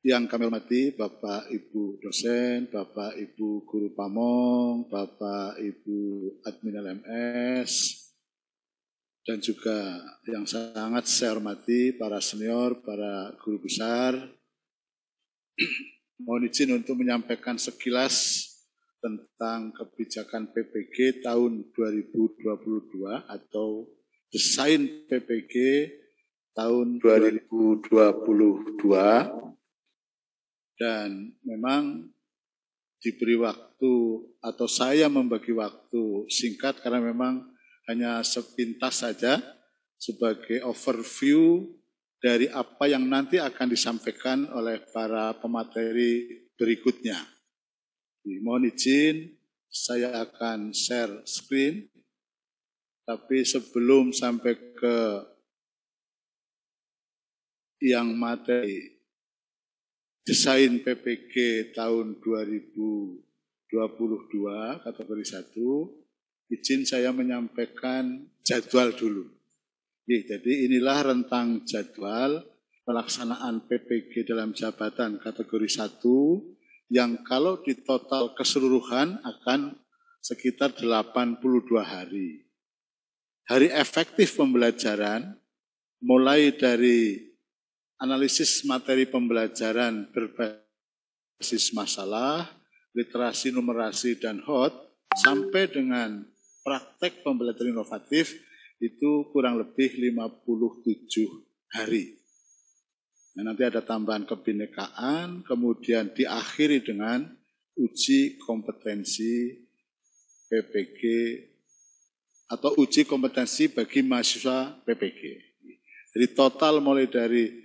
Yang kami hormati Bapak Ibu dosen, Bapak Ibu guru pamong, Bapak Ibu admin LMS, dan juga yang sangat saya hormati para senior, para guru besar. Mohon izin untuk menyampaikan sekilas tentang kebijakan PPG tahun 2022 atau desain PPG tahun 2022. Dan memang diberi waktu atau saya membagi waktu singkat karena memang hanya sepintas saja sebagai overview dari apa yang nanti akan disampaikan oleh para pemateri berikutnya. Mohon izin, saya akan share screen, tapi sebelum sampai ke yang materi desain PPG tahun 2022 kategori 1, izin saya menyampaikan jadwal dulu. Jadi inilah rentang jadwal pelaksanaan PPG dalam jabatan kategori 1 yang kalau di total keseluruhan akan sekitar 82 hari. Hari efektif pembelajaran mulai dari analisis materi pembelajaran berbasis masalah, literasi, numerasi, dan HOT, sampai dengan praktek pembelajaran inovatif itu kurang lebih 57 hari. Nah, nanti ada tambahan kebinekaan, kemudian diakhiri dengan uji kompetensi PPG atau uji kompetensi bagi mahasiswa PPG. Jadi total mulai dari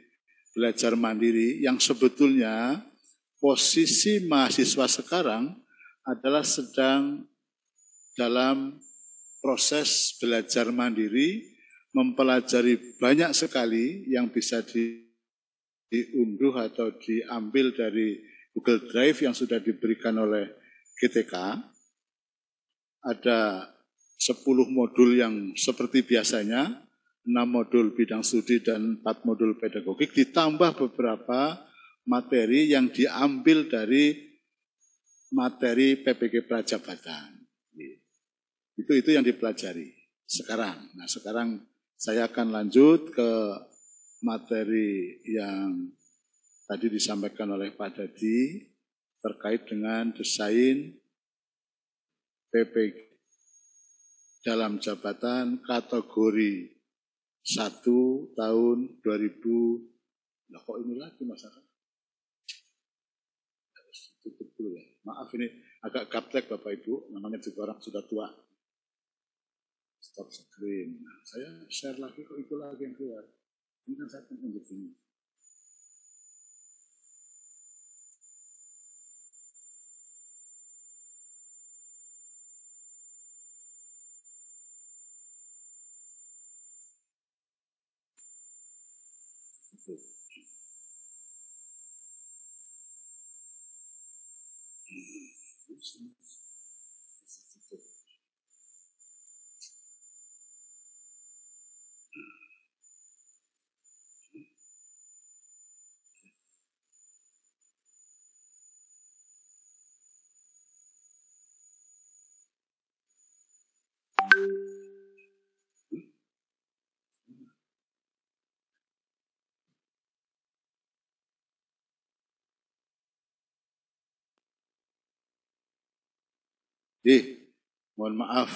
belajar mandiri yang sebetulnya posisi mahasiswa sekarang adalah sedang dalam proses belajar mandiri, mempelajari banyak sekali yang bisa diunduh atau diambil dari Google Drive yang sudah diberikan oleh GTK. Ada 10 modul yang seperti biasanya, 6 modul bidang studi dan 4 modul pedagogik, ditambah beberapa materi yang diambil dari materi PPG Prajabatan. Itu yang dipelajari sekarang. Nah, sekarang saya akan lanjut ke materi yang tadi disampaikan oleh Pak Dadi terkait dengan desain PPG dalam jabatan kategori 1 tahun 2000. Nah, kok ini lagi masalah? Tutup dulu ya. Maaf ini agak gaptek Bapak Ibu, namanya juga orang sudah tua. Stop screen. Nah, saya share lagi kok itu lagi yang keluar. Ini kan saya akan tunjuk ini. Mohon maaf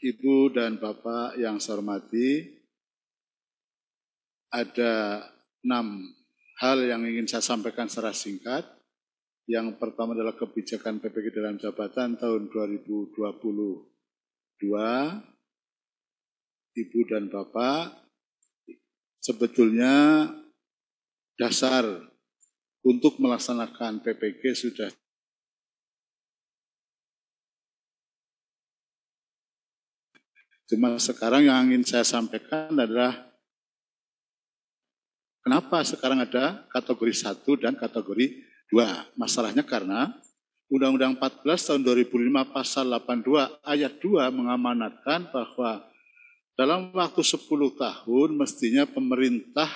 Ibu dan Bapak yang saya hormati, ada 6 hal yang ingin saya sampaikan secara singkat. Yang pertama adalah kebijakan PPG dalam jabatan tahun 2022. Ibu dan Bapak, sebetulnya dasar untuk melaksanakan PPG sudah cuma sekarang yang ingin saya sampaikan adalah kenapa sekarang ada kategori 1 dan kategori 2. Masalahnya karena Undang-Undang 14 tahun 2005 pasal 82 ayat 2 mengamanatkan bahwa dalam waktu 10 tahun mestinya pemerintah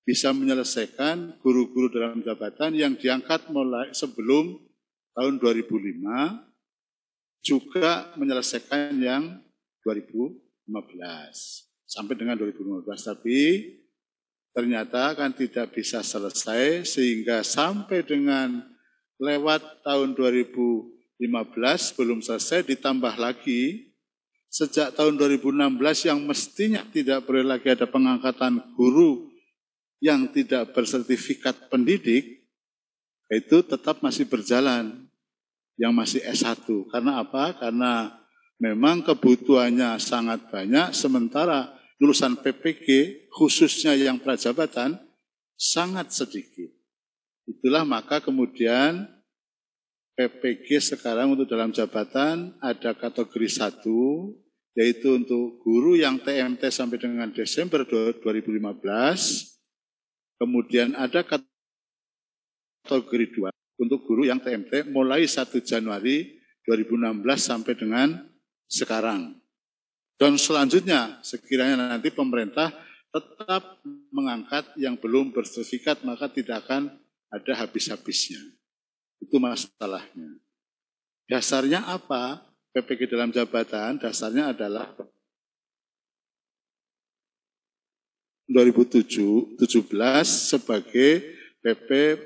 bisa menyelesaikan guru-guru dalam jabatan yang diangkat mulai sebelum tahun 2005, juga menyelesaikan yang 2015 sampai dengan 2015. Tapi ternyata kan tidak bisa selesai sehingga sampai dengan lewat tahun 2015 belum selesai, ditambah lagi sejak tahun 2016 yang mestinya tidak boleh lagi ada pengangkatan guru yang tidak bersertifikat pendidik, itu tetap masih berjalan, yang masih S1. Karena apa? Karena memang kebutuhannya sangat banyak, sementara lulusan PPG, khususnya yang prajabatan, sangat sedikit. Itulah maka kemudian PPG sekarang untuk dalam jabatan ada kategori 1, yaitu untuk guru yang TMT sampai dengan Desember 2015, kemudian ada kategori 2 untuk guru yang TMT mulai 1 Januari 2016 sampai dengan sekarang. Dan selanjutnya sekiranya nanti pemerintah tetap mengangkat yang belum bersertifikat, maka tidak akan ada habis-habisnya. Itu masalahnya. Dasarnya apa? PPG dalam jabatan dasarnya adalah 2017 sebagai PP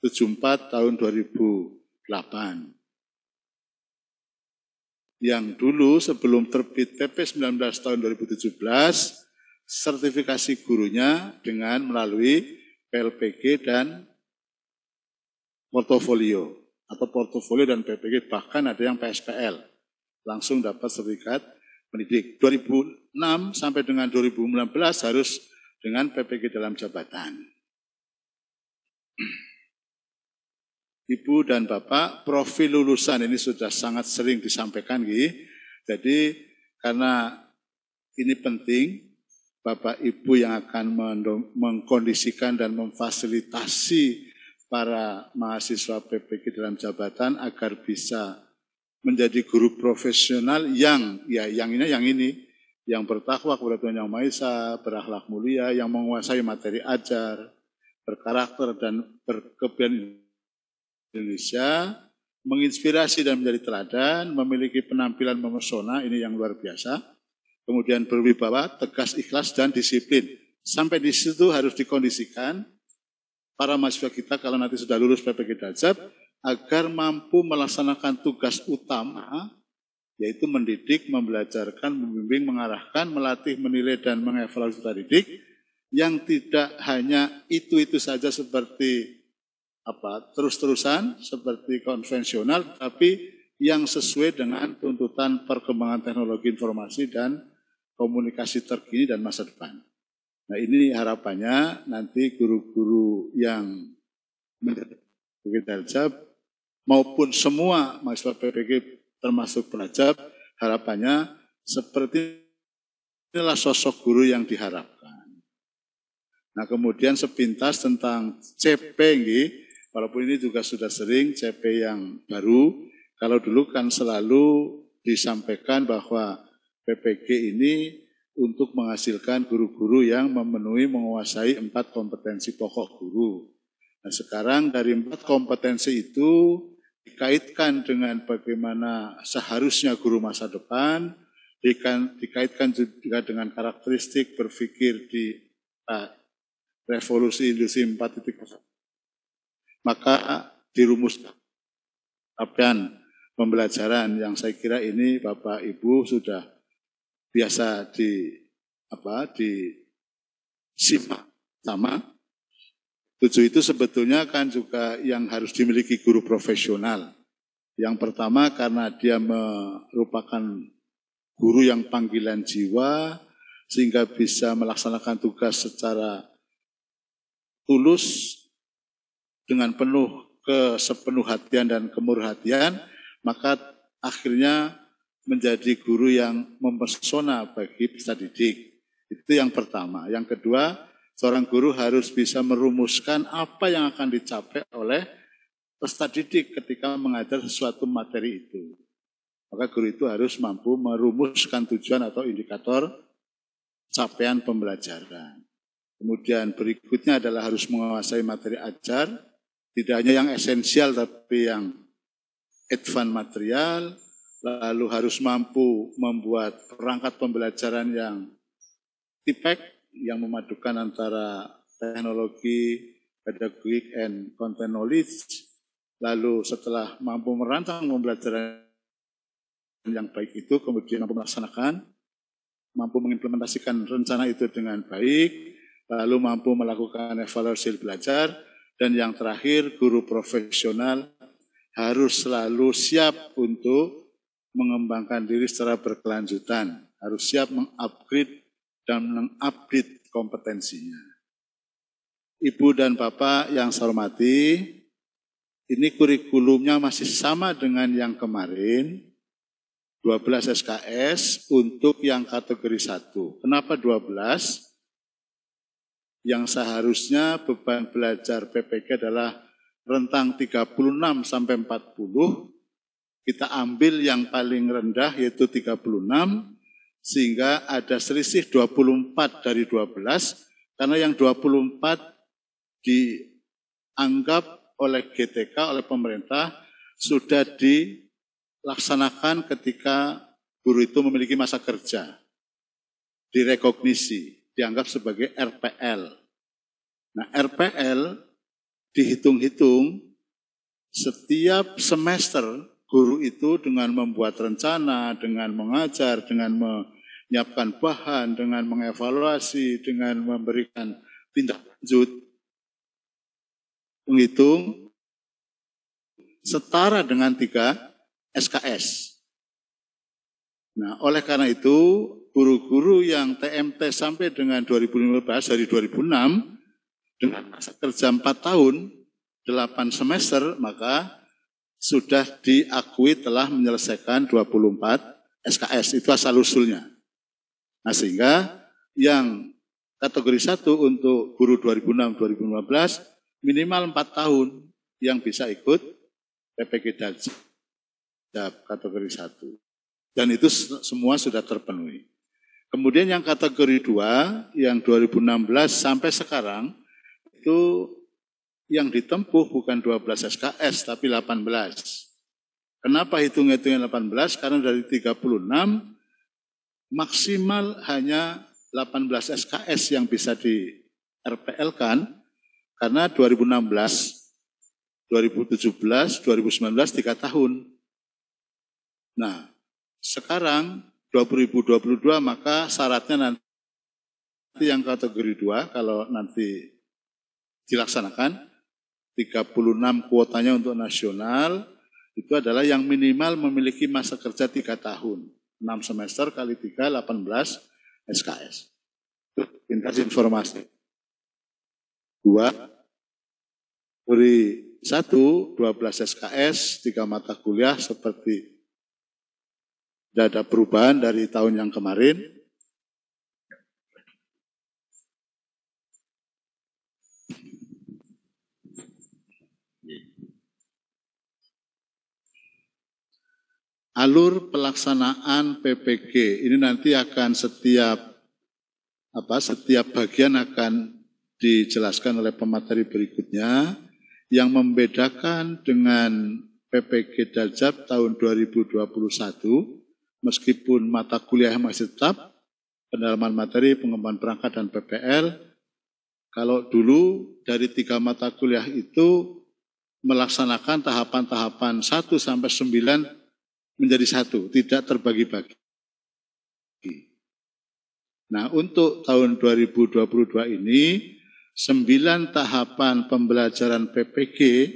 74 tahun 2008. Yang dulu sebelum terbit PP 19 tahun 2017, sertifikasi gurunya dengan melalui PLPG dan portofolio, atau portofolio dan PPG, bahkan ada yang PSPL, langsung dapat sertifikat pendidik. 2006 sampai dengan 2019 harus dengan PPG dalam jabatan. Ibu dan Bapak, profil lulusan ini sudah sangat sering disampaikan. Jadi karena ini penting, Bapak Ibu yang akan mengkondisikan dan memfasilitasi para mahasiswa PPG dalam jabatan agar bisa menjadi guru profesional yang bertakwa kepada Tuhan Yang Maha Esa, berakhlak mulia, yang menguasai materi ajar, berkarakter dan berkepribadian Indonesia, menginspirasi dan menjadi teladan, memiliki penampilan memesona, ini yang luar biasa. Kemudian berwibawa, tegas, ikhlas, dan disiplin. Sampai di situ harus dikondisikan para mahasiswa kita kalau nanti sudah lulus PPG Dajab, agar mampu melaksanakan tugas utama, yaitu mendidik, membelajarkan, membimbing, mengarahkan, melatih, menilai, dan mengevaluasi didik, yang tidak hanya itu-itu saja seperti terus-terusan, seperti konvensional, tapi yang sesuai dengan tuntutan perkembangan teknologi informasi dan komunikasi terkini dan masa depan. Nah, ini harapannya nanti guru-guru yang menjadi PPG Dajab maupun semua mahasiswa PPG termasuk Prajab, harapannya seperti inilah sosok guru yang diharapkan. Nah, kemudian sepintas tentang CP, walaupun ini juga sudah sering CP yang baru, kalau dulu kan selalu disampaikan bahwa PPG ini untuk menghasilkan guru-guru yang menguasai 4 kompetensi pokok guru. Nah, sekarang dari 4 kompetensi itu dikaitkan dengan bagaimana seharusnya guru masa depan, dikaitkan juga dengan karakteristik berpikir di revolusi industri 4.0. Maka dirumuskan capaian pembelajaran yang saya kira ini Bapak Ibu sudah biasa disimak sama. 7 itu sebetulnya kan juga yang harus dimiliki guru profesional. Yang pertama karena dia merupakan guru yang panggilan jiwa, sehingga bisa melaksanakan tugas secara tulus, dengan sepenuh hatian dan kemurahan hatian, maka akhirnya menjadi guru yang mempesona bagi peserta didik. Itu yang pertama. Yang kedua, seorang guru harus bisa merumuskan apa yang akan dicapai oleh peserta didik ketika mengajar sesuatu materi itu. Maka guru itu harus mampu merumuskan tujuan atau indikator capaian pembelajaran. Kemudian berikutnya adalah harus menguasai materi ajar, tidak hanya yang esensial tapi yang advance material, lalu harus mampu membuat perangkat pembelajaran yang tipek, yang memadukan antara teknologi, pedagogik, and content knowledge. Lalu setelah mampu merancang pembelajaran yang baik itu, kemudian mampu melaksanakan, mampu mengimplementasikan rencana itu dengan baik, lalu mampu melakukan evaluasi belajar, dan yang terakhir, guru profesional harus selalu siap untuk mengembangkan diri secara berkelanjutan, harus siap mengupgrade dan mengupdate kompetensinya. Ibu dan Bapak yang saya hormati, ini kurikulumnya masih sama dengan yang kemarin, 12 SKS untuk yang kategori 1. Kenapa 12? Yang seharusnya beban belajar PPK adalah rentang 36 sampai 40, kita ambil yang paling rendah yaitu 36, sehingga ada selisih 24 dari 12, karena yang 24 dianggap oleh GTK, oleh pemerintah, sudah dilaksanakan ketika guru itu memiliki masa kerja, direkognisi, dianggap sebagai RPL. Nah, RPL dihitung-hitung setiap semester guru itu dengan membuat rencana, dengan mengajar, dengan menyiapkan bahan, dengan mengevaluasi, dengan memberikan tindak lanjut, menghitung setara dengan 3 SKS. Nah, oleh karena itu, guru-guru yang TMT sampai dengan 2015, dari 2006, dengan masa kerja 4 tahun, 8 semester, maka sudah diakui telah menyelesaikan 24 SKS. Itu asal-usulnya. Nah, sehingga yang kategori 1 untuk guru 2006-2015, minimal 4 tahun yang bisa ikut PPG Daljab kategori 1. Dan itu semua sudah terpenuhi. Kemudian yang kategori 2, yang 2016 sampai sekarang, itu yang ditempuh bukan 12 SKS, tapi 18. Kenapa hitung-hitungnya 18? Karena dari 36, maksimal hanya 18 SKS yang bisa di RPL-kan, karena 2016, 2017, 2019, 3 tahun. Nah, sekarang 2022 maka syaratnya nanti yang kategori 2 kalau nanti dilaksanakan 36 kuotanya untuk nasional itu adalah yang minimal memiliki masa kerja 3 tahun. 6 semester kali 3, 18 SKS. Pintas informasi. 2, beri 1, 12 SKS, 3 mata kuliah seperti tidak ada perubahan dari tahun yang kemarin. Alur pelaksanaan PPG ini nanti akan setiap bagian akan dijelaskan oleh pemateri berikutnya. Yang membedakan dengan PPG Daljab tahun 2021, meskipun mata kuliah masih tetap, pendalaman materi, pengembangan perangkat, dan PPL, kalau dulu dari 3 mata kuliah itu melaksanakan tahapan-tahapan 1 sampai 9 menjadi 1, tidak terbagi-bagi. Nah, untuk tahun 2022 ini, 9 tahapan pembelajaran PPG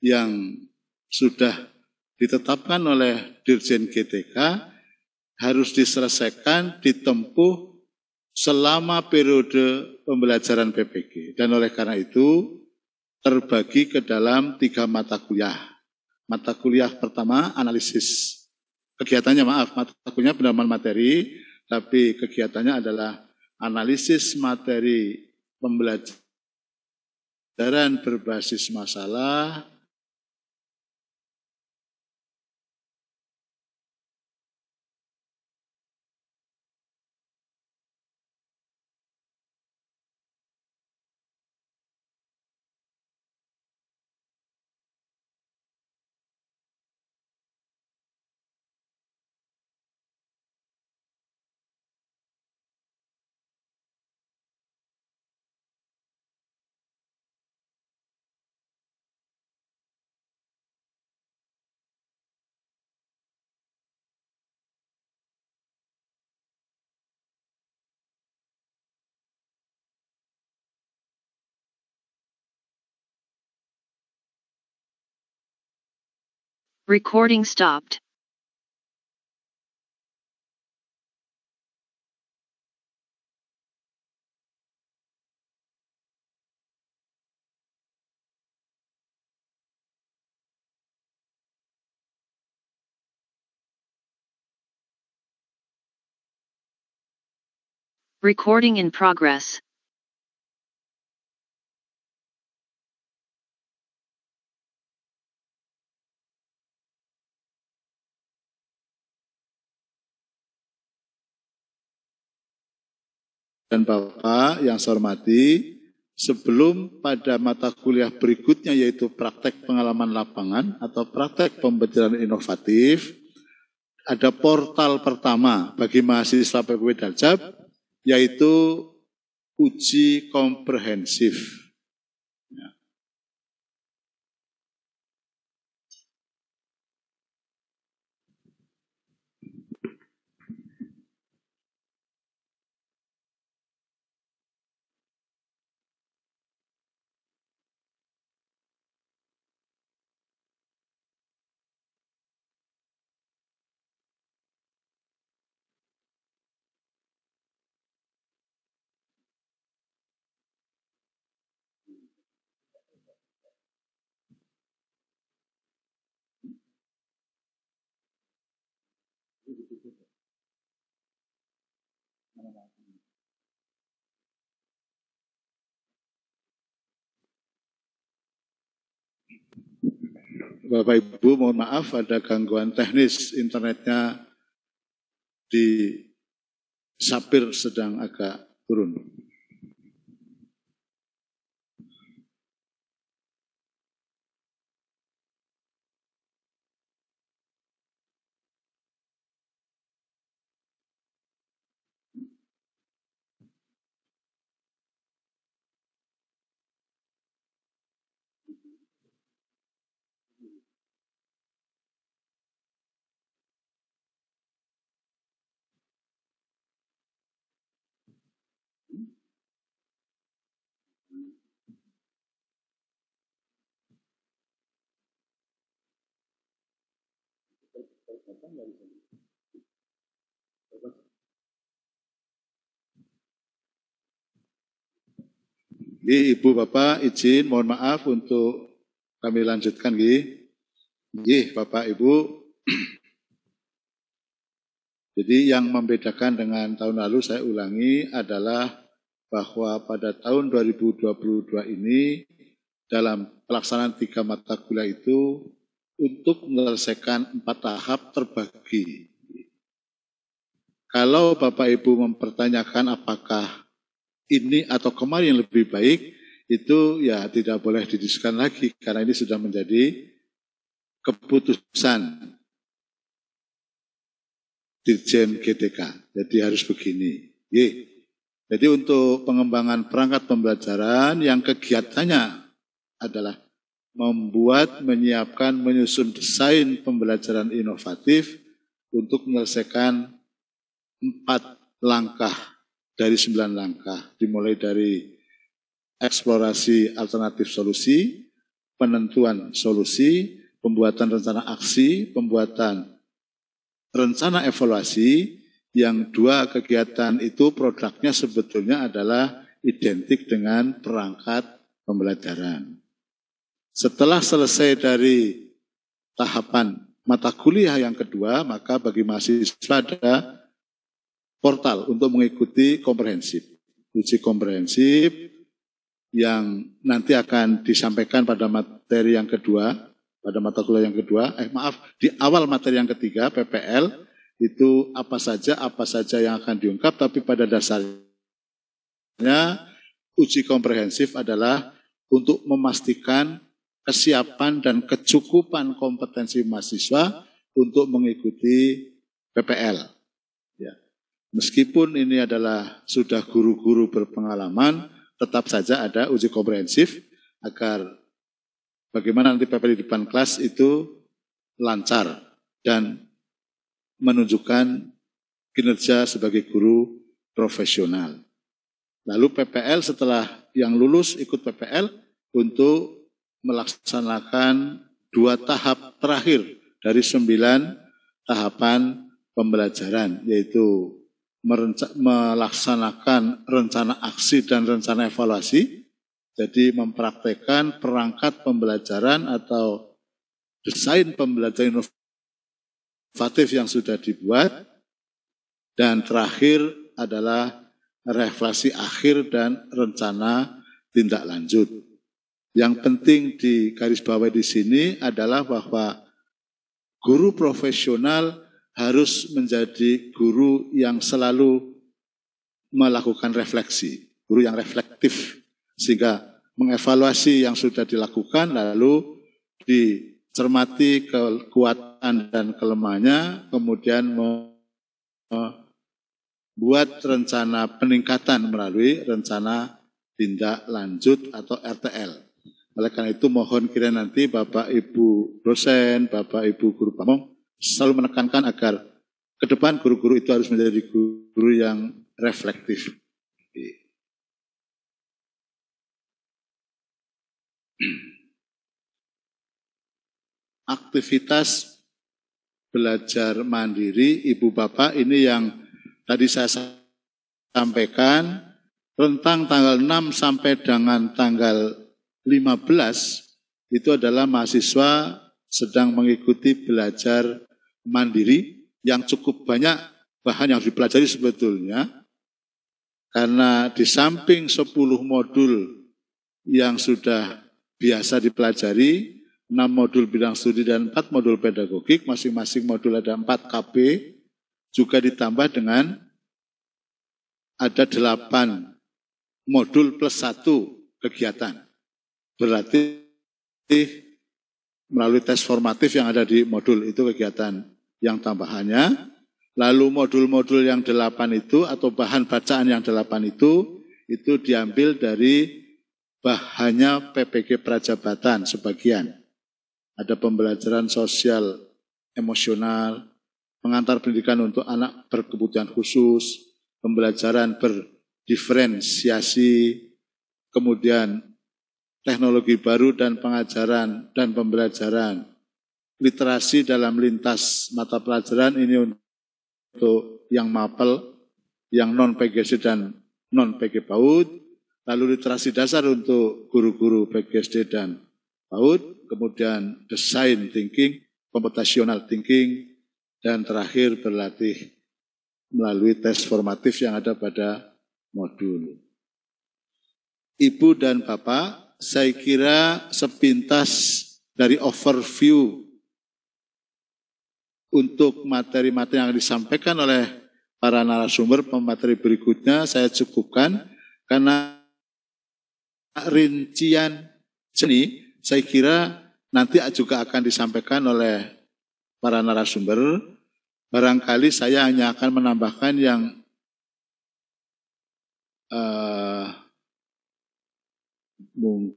yang sudah ditetapkan oleh Dirjen GTK harus diselesaikan, ditempuh selama periode pembelajaran PPG. Dan oleh karena itu terbagi ke dalam 3 mata kuliah. Mata kuliah pertama analisis kegiatannya, mata kuliahnya pendalaman materi, tapi kegiatannya adalah analisis materi pembelajaran berbasis masalah, Recording stopped. Recording in progress. Dan Bapak yang saya hormati, sebelum pada mata kuliah berikutnya yaitu praktek pengalaman lapangan atau praktek pembelajaran inovatif, ada portal pertama bagi mahasiswa PPW Daljab, yaitu uji komprehensif. Bapak Ibu, mohon maaf ada gangguan teknis internetnya di Sapir sedang agak turun. Ibu Bapak izin, mohon maaf untuk kami lanjutkan. Bapak Ibu. Jadi yang membedakan dengan tahun lalu saya ulangi adalah bahwa pada tahun 2022 ini dalam pelaksanaan 3 mata kuliah itu untuk menyelesaikan 4 tahap terbagi. Kalau Bapak Ibu mempertanyakan apakah ini atau kemarin yang lebih baik, itu ya tidak boleh didiskusikan lagi karena ini sudah menjadi keputusan Dirjen GTK. Jadi harus begini. Jadi untuk pengembangan perangkat pembelajaran yang kegiatannya adalah membuat, menyiapkan, menyusun desain pembelajaran inovatif untuk menyelesaikan 4 langkah dari 9 langkah. Dimulai dari eksplorasi alternatif solusi, penentuan solusi, pembuatan rencana aksi, pembuatan rencana evaluasi. Yang 2 kegiatan itu produknya sebetulnya adalah identik dengan perangkat pembelajaran. Setelah selesai dari tahapan mata kuliah yang kedua, maka bagi mahasiswa ada portal untuk mengikuti komprehensif. Uji komprehensif yang nanti akan disampaikan pada materi yang kedua, pada mata kuliah yang kedua, di awal materi yang ketiga, PPL, itu apa saja yang akan diungkap, tapi pada dasarnya uji komprehensif adalah untuk memastikan kesiapan dan kecukupan kompetensi mahasiswa untuk mengikuti PPL. Ya. Meskipun ini adalah sudah guru-guru berpengalaman, tetap saja ada uji komprehensif agar bagaimana nanti PPL di depan kelas itu lancar dan menunjukkan kinerja sebagai guru profesional. Lalu PPL setelah yang lulus ikut PPL untuk melaksanakan 2 tahap terakhir dari 9 tahapan pembelajaran, yaitu melaksanakan rencana aksi dan rencana evaluasi. Jadi mempraktekkan perangkat pembelajaran atau desain pembelajaran inovatif yang sudah dibuat. Dan terakhir adalah refleksi akhir dan rencana tindak lanjut. Yang penting digarisbawahi di sini adalah bahwa guru profesional harus menjadi guru yang selalu melakukan refleksi, guru yang reflektif, sehingga mengevaluasi yang sudah dilakukan, lalu dicermati kekuatan dan kelemahannya, kemudian membuat rencana peningkatan melalui rencana tindak lanjut atau RTL. Oleh karena itu mohon kiranya nanti Bapak Ibu dosen, Bapak Ibu guru pamong selalu menekankan agar ke depan guru-guru itu harus menjadi guru yang reflektif. Aktivitas belajar mandiri Ibu Bapak ini yang tadi saya sampaikan, rentang tanggal 6 sampai dengan tanggal 15 itu adalah mahasiswa sedang mengikuti belajar mandiri yang cukup banyak bahan yang dipelajari sebetulnya, karena di samping 10 modul yang sudah biasa dipelajari, 6 modul bidang studi dan 4 modul pedagogik, masing-masing modul ada 4 KP, juga ditambah dengan ada 8 modul plus 1 kegiatan. Berarti melalui tes formatif yang ada di modul itu kegiatan yang tambahannya. Lalu modul-modul yang 8 itu atau bahan bacaan yang 8 itu diambil dari bahannya PPG Prajabatan sebagian. Ada pembelajaran sosial emosional, pengantar pendidikan untuk anak berkebutuhan khusus, pembelajaran berdiferensiasi, kemudian teknologi baru dan pengajaran dan pembelajaran, literasi dalam lintas mata pelajaran ini untuk yang MAPEL, yang non-PGSD dan non-PG PAUD, lalu literasi dasar untuk guru-guru PGSD dan PAUD, kemudian design thinking, computational thinking, dan terakhir berlatih melalui tes formatif yang ada pada modul. Ibu dan Bapak, saya kira sepintas dari overview untuk materi-materi yang disampaikan oleh para narasumber pemateri berikutnya saya cukupkan, karena rincian seni saya kira nanti juga akan disampaikan oleh para narasumber. Barangkali saya hanya akan menambahkan yang mungkin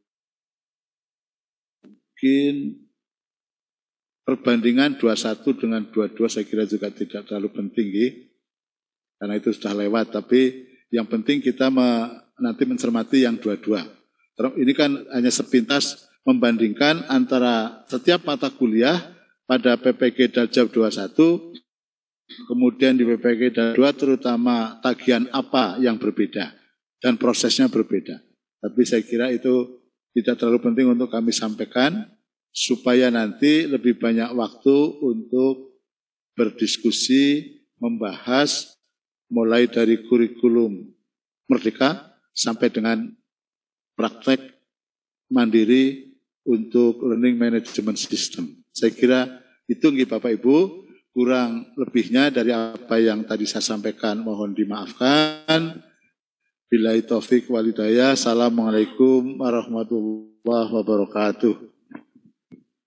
perbandingan 21 dengan 22 saya kira juga tidak terlalu penting, karena itu sudah lewat. Tapi yang penting kita nanti mencermati yang 22. Ini kan hanya sepintas membandingkan antara setiap mata kuliah pada PPG Daljab 21, kemudian di PPG Daljab 2 terutama tagihan apa yang berbeda dan prosesnya berbeda. Tapi saya kira itu tidak terlalu penting untuk kami sampaikan, supaya nanti lebih banyak waktu untuk berdiskusi, membahas mulai dari kurikulum Merdeka sampai dengan praktek mandiri untuk learning management system. Saya kira itu Bapak Ibu, kurang lebihnya dari apa yang tadi saya sampaikan mohon dimaafkan. Billahi taufik wal hidayah. Assalamualaikum warahmatullahi wabarakatuh.